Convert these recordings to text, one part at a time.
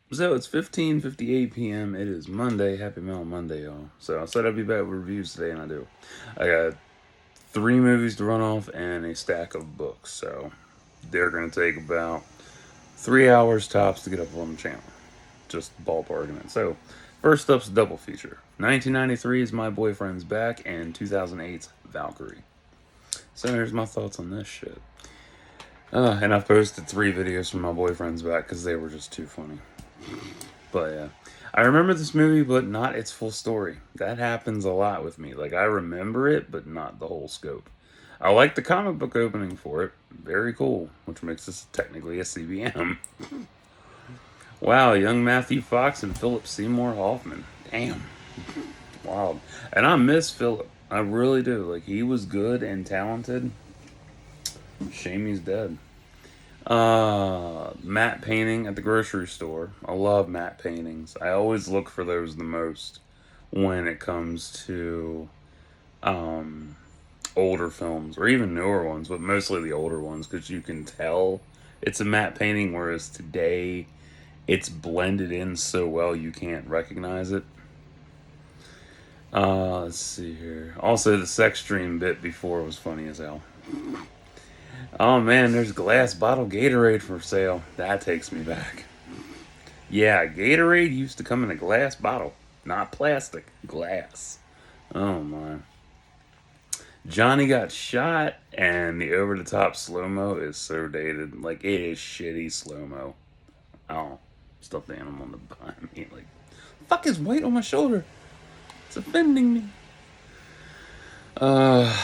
So it's 15:58 p.m. It is Monday. Happy Metal Monday, y'all. So I said I'd be back with reviews today, and I do. I got three movies to run off and a stack of books. So they're going to take about 3 hours tops to get up on the channel. Just ballparking it. So first up's a double feature. 1993 is My Boyfriend's Back, and 2008's Valkyrie. So here's my thoughts on this shit. And I've posted three videos from My Boyfriend's Back because they were just too funny. But yeah, I remember this movie, but not its full story. That happens a lot with me. Like I remember it, but not the whole scope. I like the comic book opening for it. Very cool, which makes this technically a CBM. Wow, young Matthew Fox and Philip Seymour Hoffman. Damn, wild. And I miss Philip. I really do. Like he was good and talented. Shame he's dead. Matte painting at the grocery store. I love matte paintings. I always look for those the most when it comes to um, older films or even newer ones, but mostly the older ones because you can tell it's a matte painting, whereas today it's blended in so well you can't recognize it. Let's see here. Also, the sex dream bit before was funny as hell. Oh man, there's glass bottle Gatorade for sale. That takes me back. Yeah, Gatorade used to come in a glass bottle, not plastic, glass. Oh my. Johnny got shot, and the over the top slow mo is so dated. Like, it is shitty slow mo. Oh, stuffed animal in the behind me. Like, fuck is weight on my shoulder? It's offending me. Uh,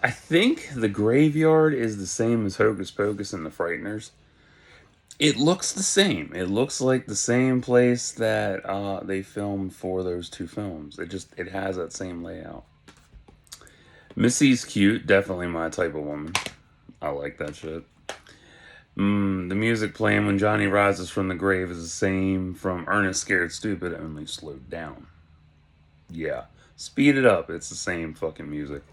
I think the graveyard is the same as Hocus Pocus and the Frighteners. It looks the same. It looks like the same place that they filmed for those two films. It has that same layout. Missy's cute, definitely my type of woman. I like that shit. The music playing when Johnny rises from the grave is the same from Ernest Scared Stupid, only slowed down. Yeah, speed it up. It's the same fucking music.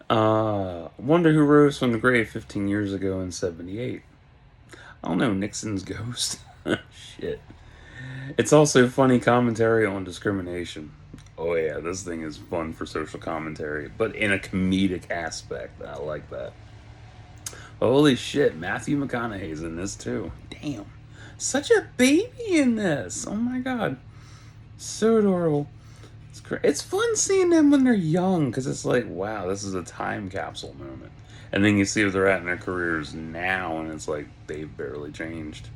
Wonder who rose from the grave 15 years ago in '78. I don't know, Nixon's ghost. Shit. It's also funny commentary on discrimination. Oh yeah, this thing is fun for social commentary, but in a comedic aspect. I like that. Holy shit, Matthew McConaughey's in this too. Damn. Such a baby in this. Oh my god. So adorable. It's fun seeing them when they're young because it's like, wow, this is a time capsule moment. And then you see where they're at in their careers now, and it's like they've barely changed.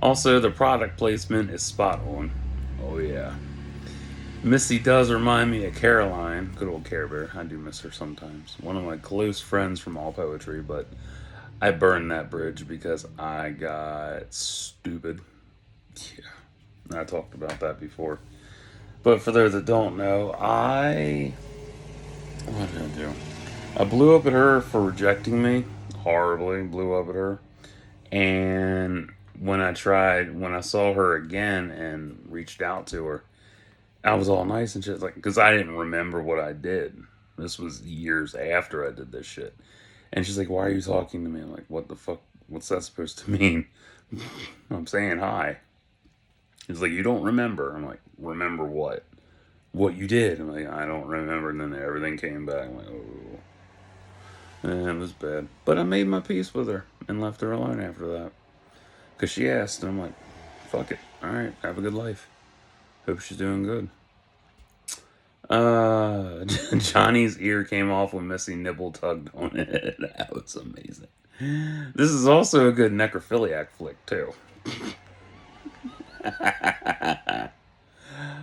Also, the product placement is spot on. Oh, yeah. Missy does remind me of Caroline. Good old Care Bear. I do miss her sometimes. One of my close friends from All Poetry, but I burned that bridge because I got stupid. Yeah. I talked about that before. But for those that don't know, what did I do? I blew up at her for rejecting me. Horribly blew up at her. And when I saw her again and reached out to her, I was all nice and shit. Like, because I didn't remember what I did. This was years after I did this shit. And she's like, "Why are you talking to me?" I'm like, "What the fuck? What's that supposed to mean?" I'm saying hi. He's like, "You don't remember." I'm like, "Remember what? What you did?" I'm like, "I don't remember." And then everything came back. I'm like, "Oh." And it was bad. But I made my peace with her and left her alone after that. Because she asked, and I'm like, "Fuck it. Alright, have a good life. Hope she's doing good." Johnny's ear came off when Missy nibble tugged on it. That was amazing. This is also a good necrophiliac flick, too.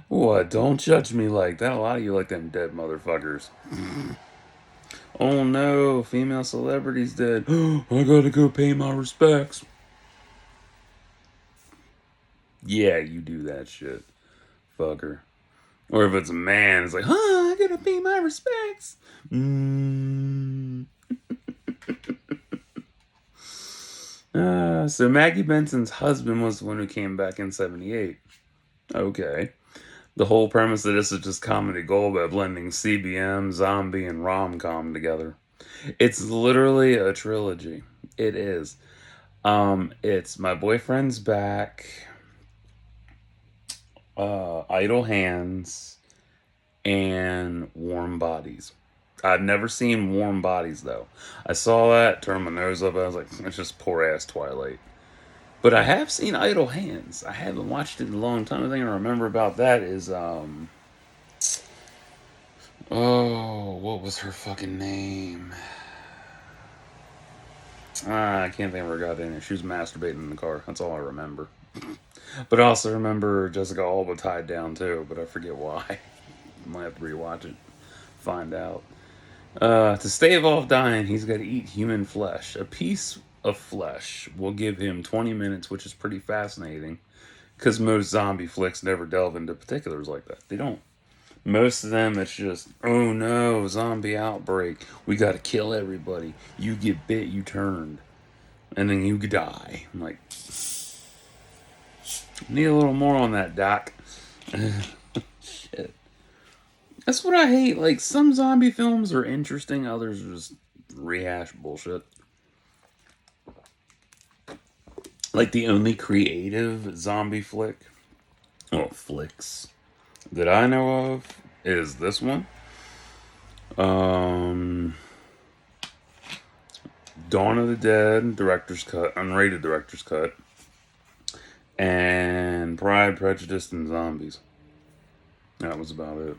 What? Don't judge me like that. A lot of you like them dead motherfuckers. Oh no, female celebrities dead. I gotta go pay my respects. Yeah, you do that shit, fucker. Or if it's a man, it's like, I gotta pay my respects. Mm. So Maggie Benson's husband was the one who came back in '78. Okay. The whole premise of this is just comedy gold by blending CBM, zombie, and rom com together. It's literally a trilogy. It is. It's My Boyfriend's Back, Idle Hands, and Warm Bodies. I've never seen Warm Bodies though. I saw that, turned my nose up. I was like, it's just poor ass Twilight. But I have seen Idle Hands. I haven't watched it in a long time. The thing I remember about that is, oh, what was her fucking name? I can't think of her goddamn name. She was masturbating in the car. That's all I remember. But I also remember Jessica Alba tied down too, but I forget why. Might have to rewatch it, find out. To stave off dying, he's got to eat human flesh. A piece of flesh will give him 20 minutes, which is pretty fascinating because most zombie flicks never delve into particulars like that. They don't. Most of them, it's just, oh no, zombie outbreak. We gotta kill everybody. You get bit, you turned. And then you die. I'm like, need a little more on that, Doc. Shit. That's what I hate. Like, some zombie films are interesting, others are just rehash bullshit. Like, the only creative zombie flick, or flicks, that I know of is this one. Um, Dawn of the Dead, director's cut, unrated director's cut, and Pride, Prejudice, and Zombies. That was about it.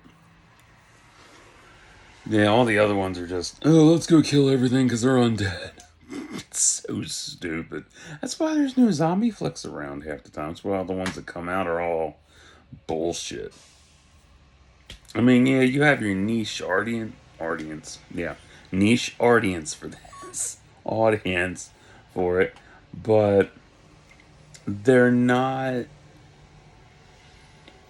Yeah, all the other ones are just, oh, let's go kill everything because they're undead. It's so stupid. That's why there's no zombie flicks around half the time. That's why all the ones that come out are all bullshit. I mean, yeah, you have your niche audience. Yeah, niche audience for this. Audience for it. But they're not,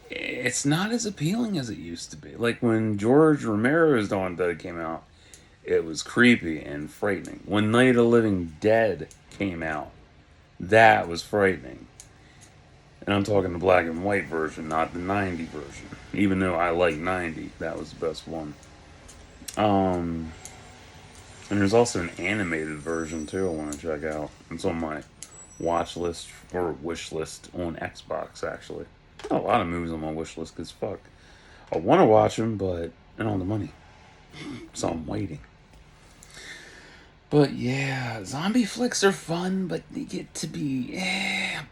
it's not as appealing as it used to be. Like when George Romero's Dawn of the Dead came out, it was creepy and frightening. When Night of the Living Dead came out, that was frightening. And I'm talking the black and white version, not the 90 version. Even though I like 90, that was the best one. Um, and there's also an animated version too I want to check out. It's on my watch list or wish list on Xbox actually. A lot of movies on my wish list because fuck. I want to watch them, but I don't have the money. So I'm waiting. But yeah, zombie flicks are fun, but they get to be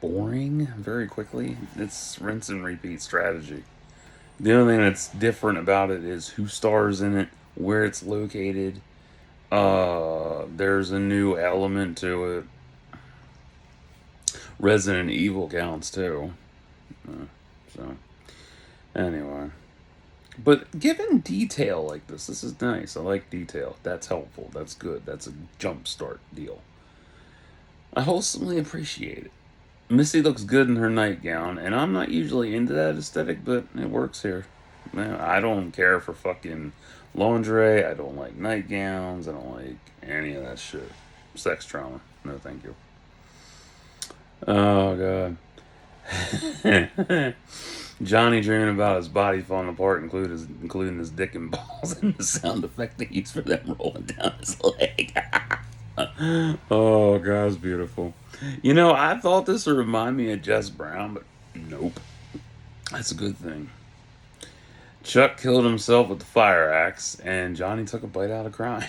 boring very quickly. It's rinse and repeat strategy. The only thing that's different about it is who stars in it, where it's located. There's a new element to it. Resident Evil counts too. So anyway, but given detail like this is nice. I like detail. That's helpful. That's good. That's a jump start deal. I wholesomely appreciate it. Missy looks good in her nightgown, and I'm not usually into that aesthetic, but it works here. Man, I don't care for fucking lingerie. I don't like nightgowns. I don't like any of that shit. Sex trauma. No, thank you. Oh, God. Johnny dreaming about his body falling apart, including his dick and balls, and the sound effect they use for them rolling down his leg. Oh, God, it's beautiful. You know, I thought this would remind me of Jess Brown, but nope. That's a good thing. Chuck killed himself with the fire axe, and Johnny took a bite out of crime.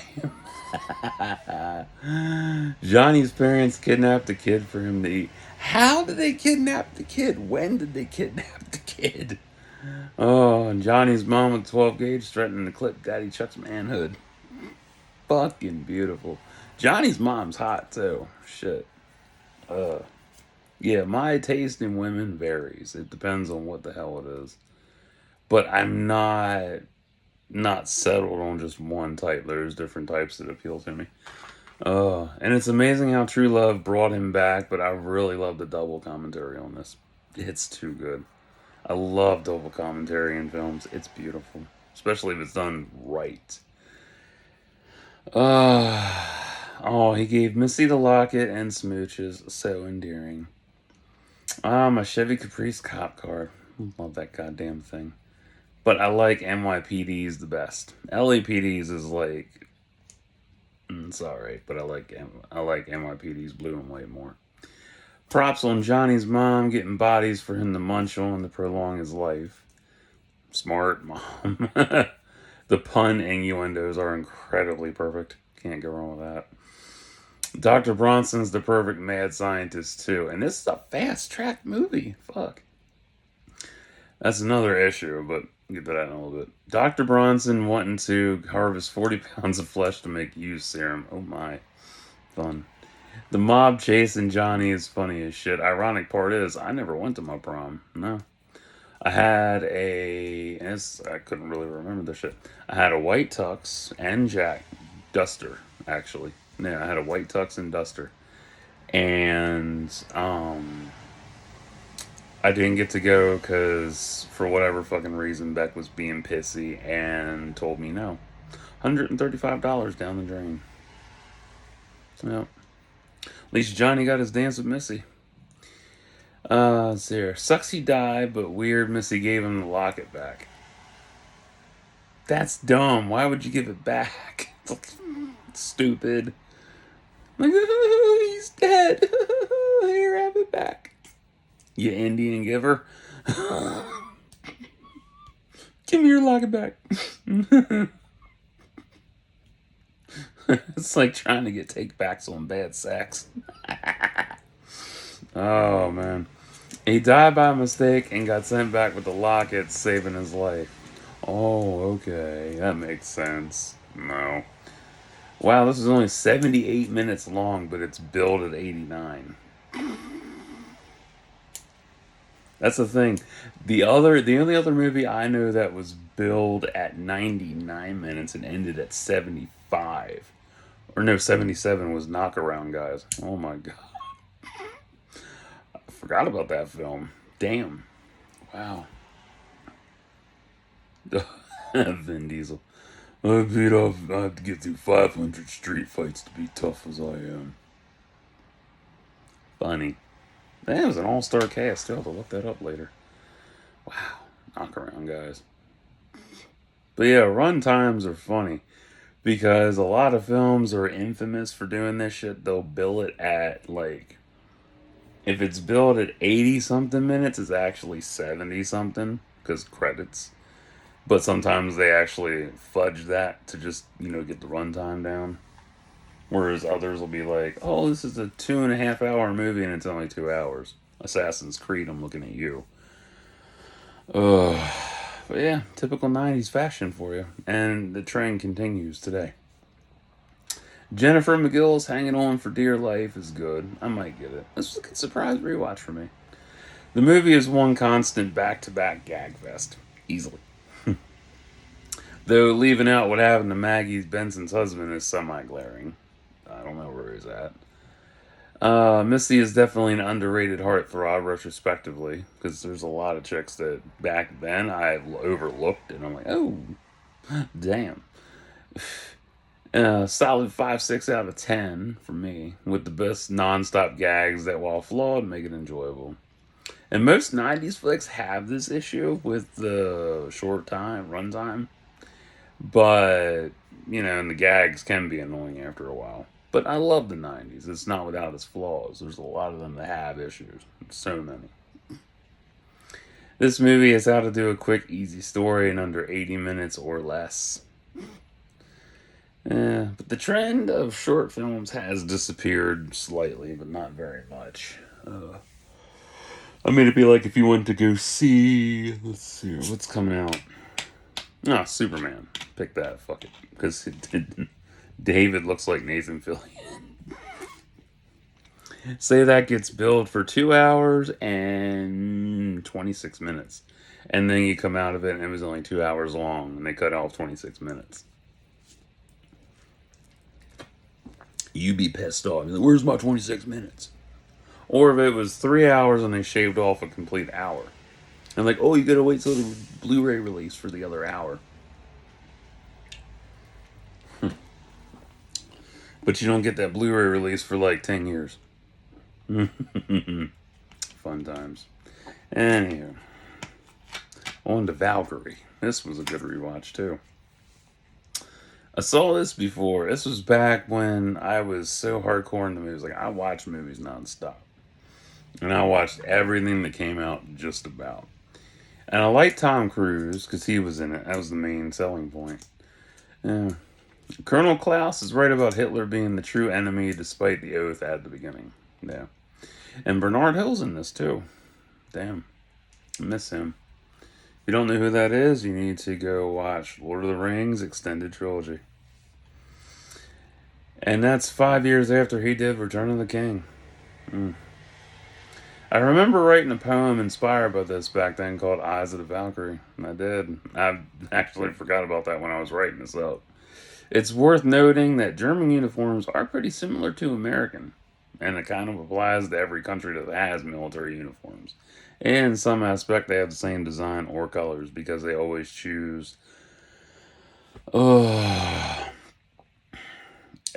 Johnny's parents kidnapped the kid for him to eat. How did they kidnap the kid? When did they kidnap the kid? Oh, and Johnny's mom with 12 gauge threatening to clip Daddy Chuck's manhood. Fucking beautiful. Johnny's mom's hot too. Shit. Uh, yeah, my taste in women varies. It depends on what the hell it is. But I'm not settled on just one type. There's different types that appeal to me. And it's amazing how True Love brought him back, but I really love the double commentary on this. It's too good. I love double commentary in films. It's beautiful, especially if it's done right. Oh, he gave Missy the locket and smooches. So endearing. My Chevy Caprice cop car. Love that goddamn thing. But I like NYPD's the best. LAPD's is like it's alright, but I like NYPD's blue and white more. Props on Johnny's mom getting bodies for him to munch on to prolong his life. Smart mom. The pun innuendos are incredibly perfect. Can't go wrong with that. Dr. Bronson's the perfect mad scientist, too. And this is a fast track movie. Fuck. That's another issue, but we'll get to that in a little bit. Dr. Bronson wanting to harvest 40 pounds of flesh to make use serum. Oh my. Fun. The mob chasing Johnny is funny as shit. Ironic part is, I never went to my prom. No. I had I couldn't really remember this shit. I had a white tux and duster, actually. Yeah, I had a white tux and duster. And, I didn't get to go because, for whatever fucking reason, Beck was being pissy and told me no. $135 down the drain. Yep. At least Johnny got his dance with Missy. Let's see here. Sucks he died, but weird Missy gave him the locket back. That's dumb. Why would you give it back? It's like, stupid. Like, oh, he's dead. Here, have it back. You Indian giver. Give me your locket back. It's like trying to get take backs on bad sex. Oh, man. He died by mistake and got sent back with the locket, saving his life. Oh, okay. That makes sense. No. Wow, this is only 78 minutes long, but it's billed at 89. That's the thing. The only other movie I know that was billed at 99 minutes and ended at 75. Or no, 77 was Knockaround Guys. Oh my god. I forgot about that film. Damn. Wow. Vin Diesel. I have to get through 500 street fights to be tough as I am. Funny. That was an all-star cast. I'll have to look that up later. Wow. Knockaround Guys. But yeah, run times are funny. Because a lot of films are infamous for doing this shit. They'll bill it at, like, if it's billed at 80 something minutes, it's actually 70 something. Because credits. But sometimes they actually fudge that to just, get the runtime down. Whereas others will be like, oh, this is a 2.5 hour movie and it's only 2 hours. Assassin's Creed, I'm looking at you. Ugh. But yeah, typical 90s fashion for you. And the trend continues today. Jennifer McGill's Hanging On for Dear Life is good. I might get it. This was a good surprise rewatch for me. The movie is one constant back-to-back gag fest. Easily. Though leaving out what happened to Maggie Benson's husband is semi-glaring. I don't know where he's at. Misty is definitely an underrated heartthrob retrospectively, because there's a lot of chicks that back then I overlooked, and I'm like, oh, damn. Solid 5-6 out of 10 for me, with the best non-stop gags that, while flawed, make it enjoyable. And most 90s flicks have this issue with the short runtime. But, and the gags can be annoying after a while. But I love the 90s. It's not without its flaws. There's a lot of them that have issues. So many. This movie is how to do a quick, easy story in under 80 minutes or less. But the trend of short films has disappeared slightly, but not very much. It'd be like if you went to go see... Let's see, what's coming out? Superman. Pick that. Fuck it. Because David looks like Nathan Fillion. Say that gets billed for 2 hours and 26 minutes. And then you come out of it and it was only 2 hours long. And they cut off 26 minutes. You'd be pissed off. Like, where's my 26 minutes? Or if it was 3 hours and they shaved off a complete hour. And like, oh, you gotta wait till the Blu-ray release for the other hour. But you don't get that Blu-ray release for like 10 years. Fun times. Anywho. On to Valkyrie. This was a good rewatch too. I saw this before. This was back when I was so hardcore in the movies. Like, I watched movies nonstop. And I watched everything that came out just about. And I like Tom Cruise because he was in it. That was the main selling point. Yeah. Colonel Klaus is right about Hitler being the true enemy despite the oath at the beginning. Yeah. And Bernard Hill's in this too. Damn. I miss him. If you don't know who that is, you need to go watch Lord of the Rings Extended Trilogy. And that's 5 years after he did Return of the King. Mm. I remember writing a poem inspired by this back then called Eyes of the Valkyrie. I did. I actually forgot about that when I was writing this up. It's worth noting that German uniforms are pretty similar to American, and it kind of applies to every country that has military uniforms. In some aspect, they have the same design or colors because they always choose. Uh,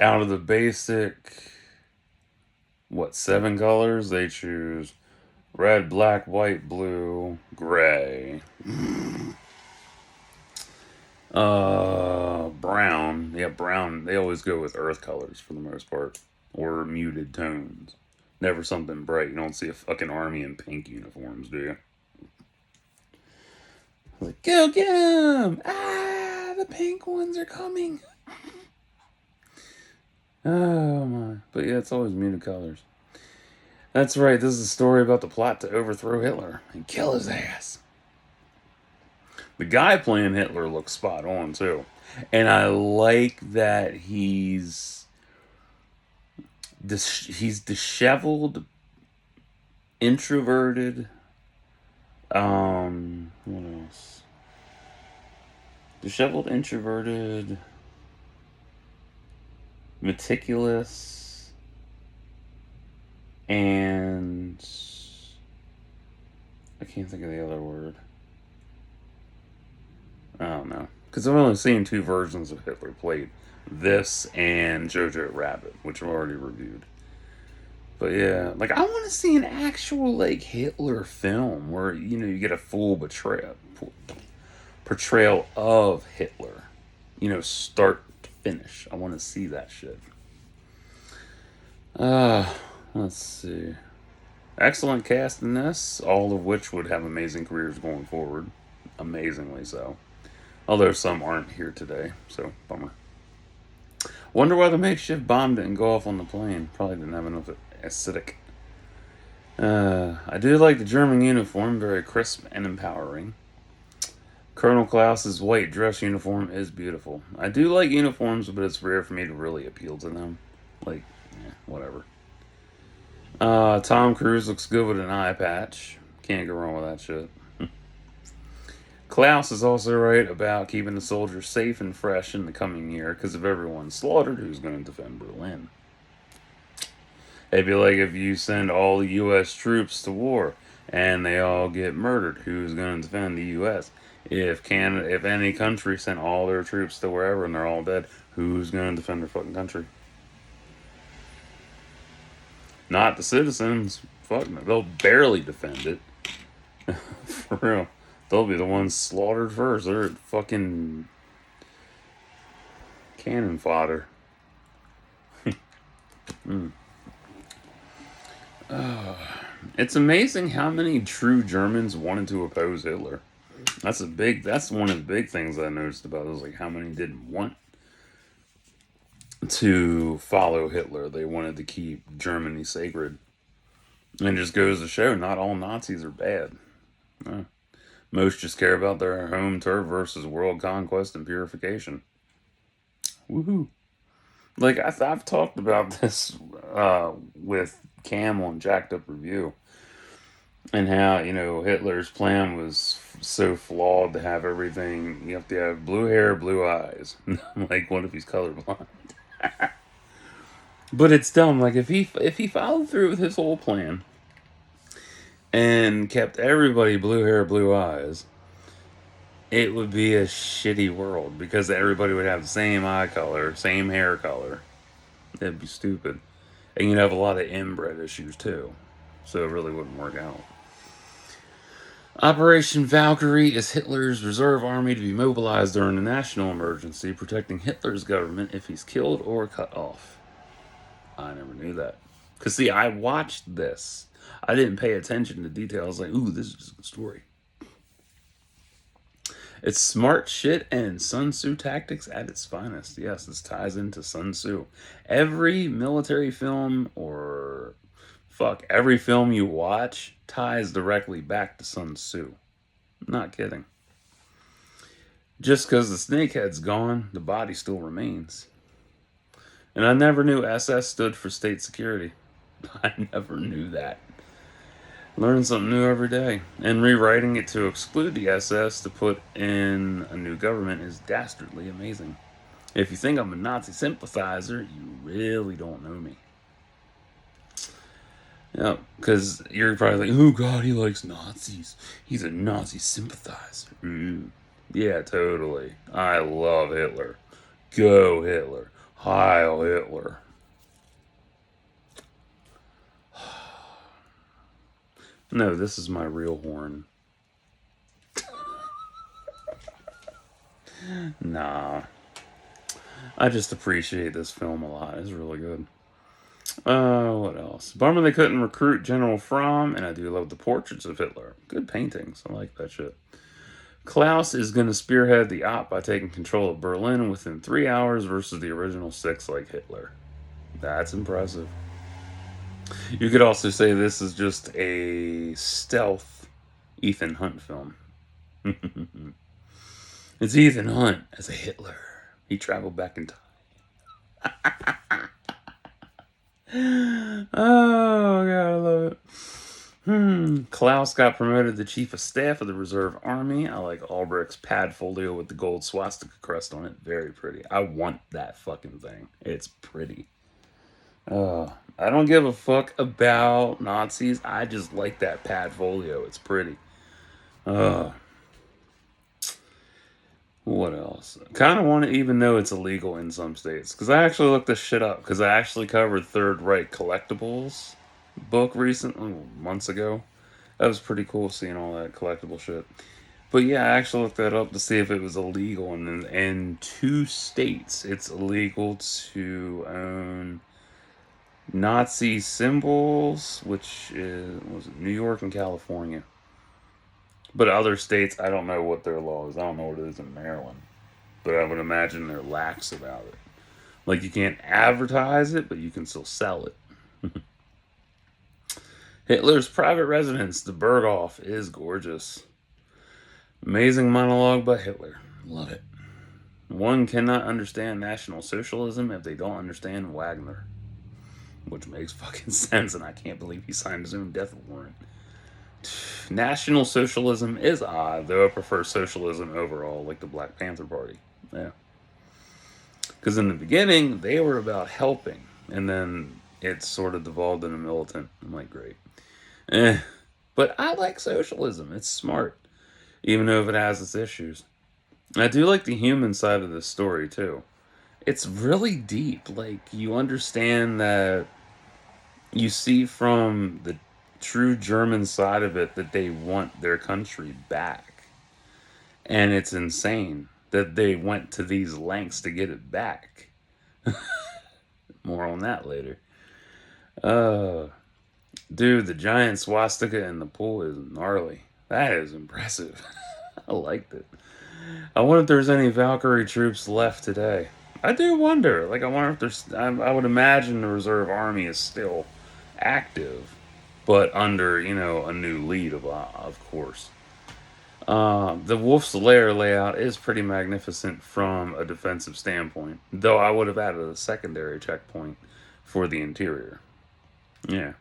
Out of the basic, what, 7 colors? They choose red, black, white, blue, gray. Brown. Yeah, brown. They always go with earth colors for the most part, or muted tones. Never something bright. You don't see a fucking army in pink uniforms, do you? Like, go get them! Ah, the pink ones are coming. Oh my! But yeah, it's always muted colors. That's right. This is a story about the plot to overthrow Hitler and kill his ass. The guy playing Hitler looks spot on too, and I like that he's disheveled, introverted. What else? Disheveled, introverted, meticulous, and I can't think of the other word. I don't know. Because I've only seen 2 versions of Hitler played. This and Jojo Rabbit, which I've already reviewed. But yeah, like I want to see an actual like Hitler film where you get a full portrayal of Hitler. Start to finish. I want to see that shit. Uh, let's see. Excellent cast in this, all of which would have amazing careers going forward. Amazingly so. Although some aren't here today, so bummer. Wonder why the makeshift bomb didn't go off on the plane. Probably didn't have enough acidic. I do like the German uniform, very crisp and empowering. Colonel Klaus's white dress uniform is beautiful. I do like uniforms, but it's rare for me to really appeal to them. Like, whatever. Tom Cruise looks good with an eye patch. Can't go wrong with that shit. Klaus is also right about keeping the soldiers safe and fresh in the coming year because if everyone's slaughtered, who's going to defend Berlin? It'd be like if you send all the U.S. troops to war and they all get murdered, who's going to defend the U.S.? If any country sent all their troops to wherever and they're all dead, who's going to defend their fucking country? Not the citizens. Fuck no. They'll barely defend it. For real. They'll be the ones slaughtered first. They're fucking cannon fodder. Mm. It's amazing how many true Germans wanted to oppose Hitler. That's one of the big things I noticed about it, was like how many didn't want to follow Hitler. They wanted to keep Germany sacred. And it just goes to show not all Nazis are bad. Most just care about their home turf versus world conquest and purification. Woohoo. Like, I've talked about this with Cam on Jacked Up Review. And how, Hitler's plan was so flawed to have everything. You have to have blue hair, blue eyes. Like, what if he's colorblind? But it's dumb. Like, if he followed through with his whole plan and kept everybody blue hair, blue eyes, it would be a shitty world because everybody would have the same eye color, same hair color. It'd be stupid. And you'd have a lot of inbred issues too. So it really wouldn't work out. Operation Valkyrie is Hitler's reserve army to be mobilized during a national emergency, protecting Hitler's government if he's killed or cut off. I never knew that. Because, see, I watched this I didn't pay attention to details. Like, ooh, this is just a story. It's smart shit and Sun Tzu tactics at its finest. Yes, this ties into Sun Tzu. Every military film or fuck, every film you watch ties directly back to Sun Tzu. Not kidding. Just because the snakehead's gone, the body still remains. And I never knew SS stood for state security. I never knew that. Learn something new every day. And rewriting it to exclude the SS to put in a new government is dastardly amazing. If you think I'm a Nazi sympathizer, you really don't know me. Yeah, because you're probably like, oh God, he likes Nazis. He's a Nazi sympathizer. Ooh. Yeah, totally. I love Hitler. Go Hitler. Heil Hitler. No, this is my real horn. Nah. I just appreciate this film a lot. It's really good. What else? Bummer they couldn't recruit General Fromm, and I do love the portraits of Hitler. Good paintings. I like that shit. Klaus is going to spearhead the op by taking control of Berlin within 3 hours versus the original 6 like Hitler. That's impressive. You could also say this is just a stealth Ethan Hunt film. It's Ethan Hunt as a Hitler. He traveled back in time. Oh, God, I love it. Klaus got promoted to Chief of Staff of the Reserve Army. I like Albrecht's pad folio with the gold swastika crest on it. Very pretty. I want that fucking thing. It's pretty. I don't give a fuck about Nazis. I just like that pad folio. It's pretty. What else? Kind of want to, even though it's illegal in some states, because I actually looked this shit up. Because I actually covered Third Reich collectibles book recently, months ago. That was pretty cool seeing all that collectible shit. But yeah, I actually looked that up to see if it was illegal. And in 2 states, it's illegal to own Nazi symbols, which is was it New York and California. But other states, I don't know what their law is. I don't know what it is in Maryland. But I would imagine they're lax about it. Like you can't advertise it, but you can still sell it. Hitler's private residence, the Berghof, is gorgeous. Amazing monologue by Hitler. Love it. One cannot understand National Socialism if they don't understand Wagner. Which makes fucking sense, and I can't believe he signed his own death warrant. National Socialism is odd, though I prefer socialism overall, like the Black Panther Party. Yeah. Because in the beginning, they were about helping, and then it sort of devolved into militant. I'm like, great. Eh. But I like socialism. It's smart, even though if it has its issues. I do like the human side of this story, too. It's really deep. Like, you understand that you see from the true German side of it that they want their country back. And it's insane that they went to these lengths to get it back. More on that later. Uh, Dude, the giant swastika in the pool is gnarly. That is impressive. I liked it. I wonder if there's any Valkyrie troops left today. I do wonder. Like, I wonder if there's. I would imagine the reserve army is still active, but under a new lead of course. The Wolf's Lair layout is pretty magnificent from a defensive standpoint, though I would have added a secondary checkpoint for the interior. Yeah,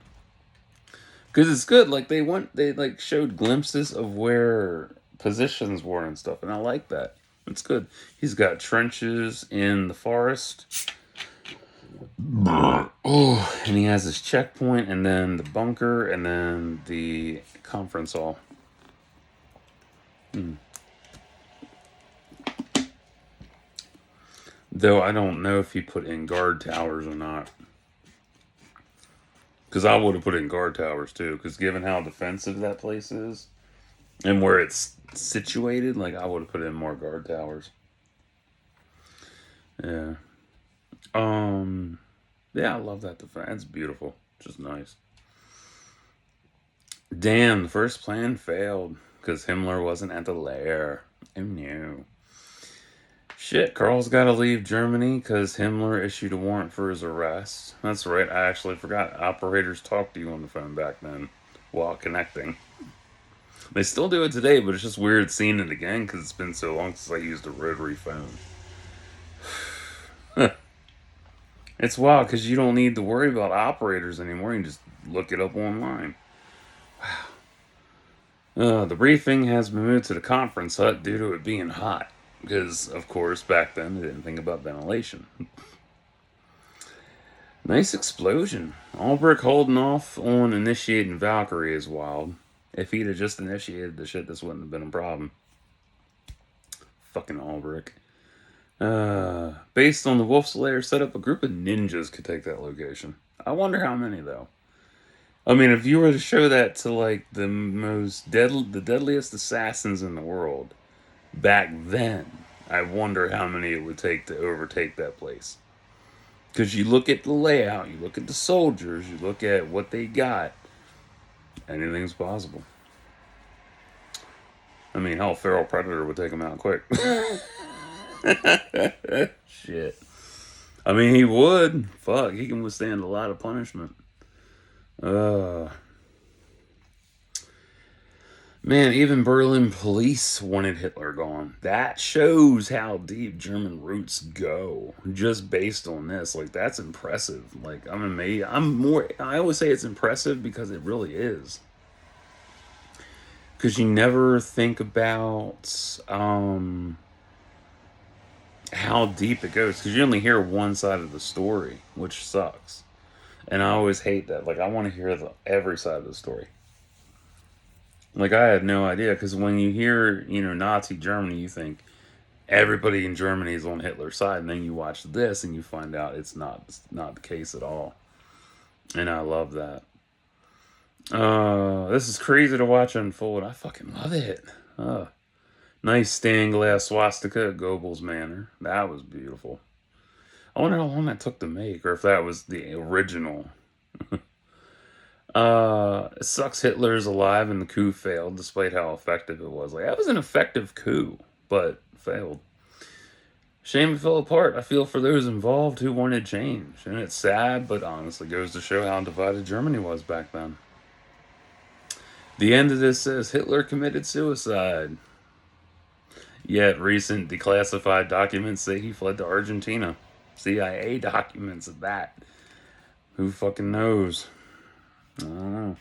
because it's good. Like they like showed glimpses of where positions were and stuff, and I like that. It's good. He's got trenches in the forest. Oh, and he has his checkpoint, and then the bunker, and then the conference hall. Though I don't know if he put in guard towers or not. Because I would have put in guard towers too. Because given how defensive that place is and where it's situated, like I would have put in more guard towers. Yeah. Um. Yeah, I love that defense. It's beautiful. Just nice. Damn, the first plan failed because Himmler wasn't at the lair. Oh no. Shit, Carl's got to leave Germany because Himmler issued a warrant for his arrest. That's right, I actually forgot. Operators talked to you on the phone back then while connecting. They still do it today, but it's just weird seeing it again because it's been so long since I used a rotary phone. It's wild because you don't need to worry about operators anymore. You can just look it up online. The briefing has been moved to the conference hut due to it being hot. Because, of course, back then they didn't think about ventilation. Nice explosion. Albrecht holding off on initiating Valkyrie is wild. If he'd have just initiated the shit, this wouldn't have been a problem. Fucking Albrecht. Based on the Wolf's Lair setup, a group of ninjas could take that location. I wonder how many, though. I mean, if you were to show that to, like, the deadliest assassins in the world, back then, I wonder how many it would take to overtake that place. Because you look at the layout, you look at the soldiers, you look at what they got, anything's possible. I mean, hell, Feral Predator would take them out quick. Shit. I mean, he would. Fuck, he can withstand a lot of punishment. Uh, Man, even Berlin police wanted Hitler gone. That shows how deep German roots go. Just based on this, like that's impressive. Like I'm amazed. I always say it's impressive because it really is. Because you never think about how deep it goes. Because you only hear one side of the story, which sucks. And I always hate that. Like I want to hear every side of the story. Like I had no idea because when you hear Nazi Germany, you think everybody in Germany is on Hitler's side, and then you watch this and you find out it's not the case at all. And I love that. This is crazy to watch unfold. I fucking love it. Nice stained glass swastika at Goebbels Manor. That was beautiful. I wonder how long that took to make, or if that was the original. It sucks Hitler's alive and the coup failed, despite how effective it was. Like, that was an effective coup, but failed. Shame it fell apart. I feel for those involved who wanted change. And it's sad, but honestly goes to show how divided Germany was back then. The end of this says Hitler committed suicide. Yet recent declassified documents say he fled to Argentina. CIA documents of that. Who fucking knows? I don't know.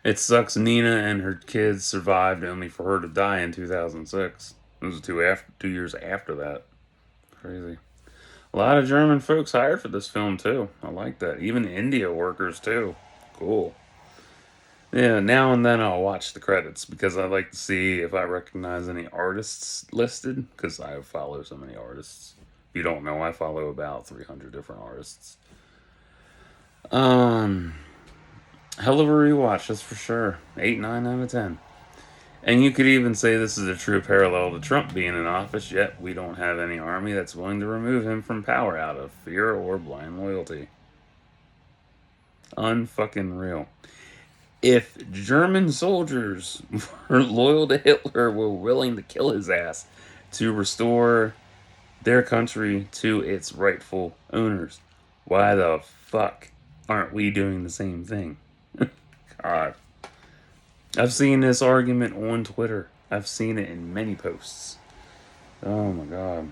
It sucks Nina and her kids survived only for her to die in 2006. It was 2 years after that. Crazy. A lot of German folks hired for this film too. I like that. Even India workers too. Cool. Yeah, now and then I'll watch the credits because I like to see if I recognize any artists listed because I follow so many artists. If you don't know, I follow about 300 different artists. Um, Hell of a rewatch, that's for sure. 8, 9 out of 10. And you could even say this is a true parallel to Trump being in office, yet we don't have any army that's willing to remove him from power out of fear or blind loyalty. Unfucking real. If German soldiers were loyal to Hitler, were willing to kill his ass to restore their country to its rightful owners, why the fuck aren't we doing the same thing? God. I've seen this argument on Twitter. I've seen it in many posts. Oh my god.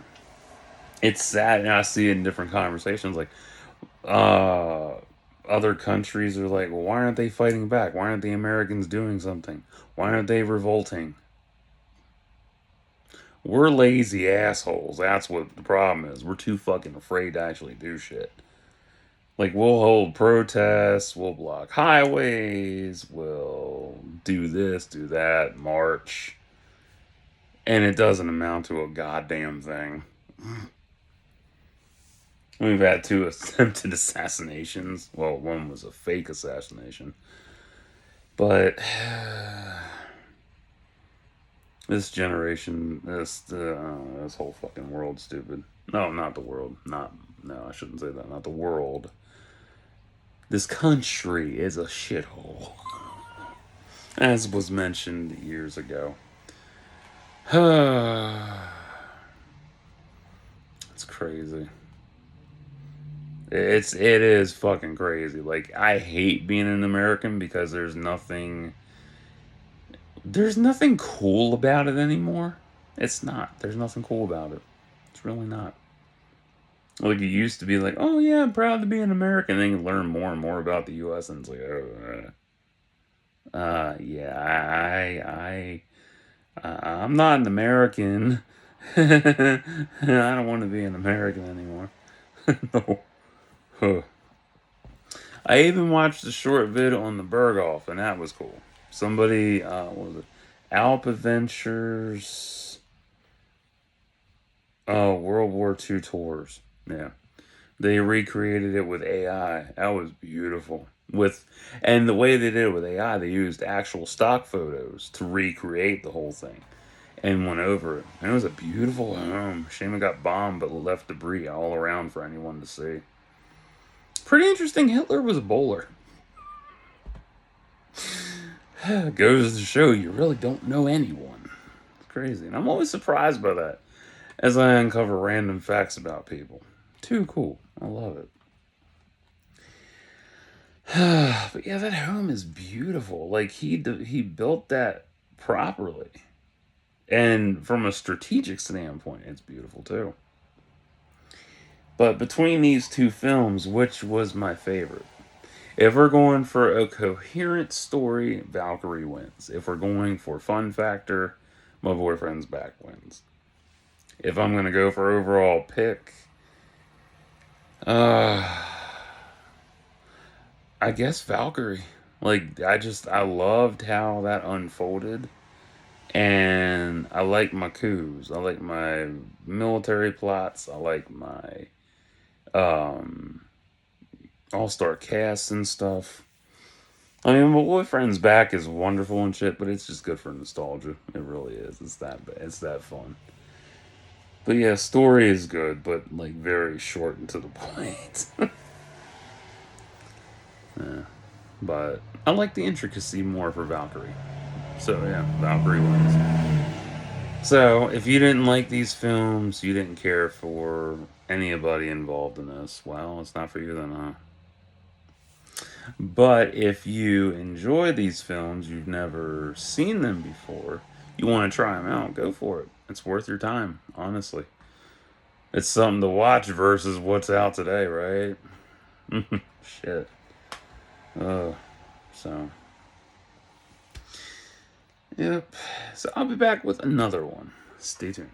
It's sad, and I see it in different conversations. Like, uh, other countries are like, well, why aren't they fighting back? Why aren't the Americans doing something? Why aren't they revolting? We're lazy assholes. That's what the problem is. We're too fucking afraid to actually do shit. Like, we'll hold protests, we'll block highways, we'll do this, do that, march, and it doesn't amount to a goddamn thing. We've had 2 attempted assassinations. Well, one was a fake assassination. But this generation, this whole fucking world's stupid. No, not the world. No, I shouldn't say that. Not the world. This country is a shithole. as was mentioned years ago. It's crazy. It is fucking crazy. Like, I hate being an American because there's nothing cool about it anymore. It's not. There's nothing cool about it. It's really not. Like, it used to be like, oh yeah, I'm proud to be an American. Then you learn more and more about the U.S. and it's like, oh, yeah, I'm not an American. I don't want to be an American anymore. No. Huh. I even watched a short vid on the Berghoff, and that was cool. Somebody, what was it? Alp Adventures, World War II tours. Yeah. They recreated it with AI. That was beautiful. And the way they did it with AI, they used actual stock photos to recreate the whole thing and went over it. And it was a beautiful home. Shame it got bombed, but left debris all around for anyone to see. Pretty interesting. Hitler was a bowler. Goes to show you really don't know anyone. It's crazy. And I'm always surprised by that as I uncover random facts about people. Too cool. I love it. But yeah, that home is beautiful. Like he built that properly. And from a strategic standpoint, it's beautiful too. But between these two films, which was my favorite? If we're going for a coherent story, Valkyrie wins. If we're going for fun factor, My Boyfriend's Back wins. If I'm going to go for overall pick, uh, I guess Valkyrie. Like, I loved how that unfolded. And I like my coups. I like my military plots. I like my um, all-star casts and stuff. I mean, my boyfriend's back is wonderful and shit, but it's just good for nostalgia. It really is. It's that fun. But yeah, story is good, but like very short and to the point. Yeah. But I like the intricacy more for Valkyrie. So yeah, Valkyrie wins. So if you didn't like these films, you didn't care for anybody involved in this, well, it's not for you then, huh? But if you enjoy these films, you've never seen them before, you want to try them out, go for it. It's worth your time, honestly. It's something to watch versus what's out today, right? Shit. So, yep. So I'll be back with another one. Stay tuned.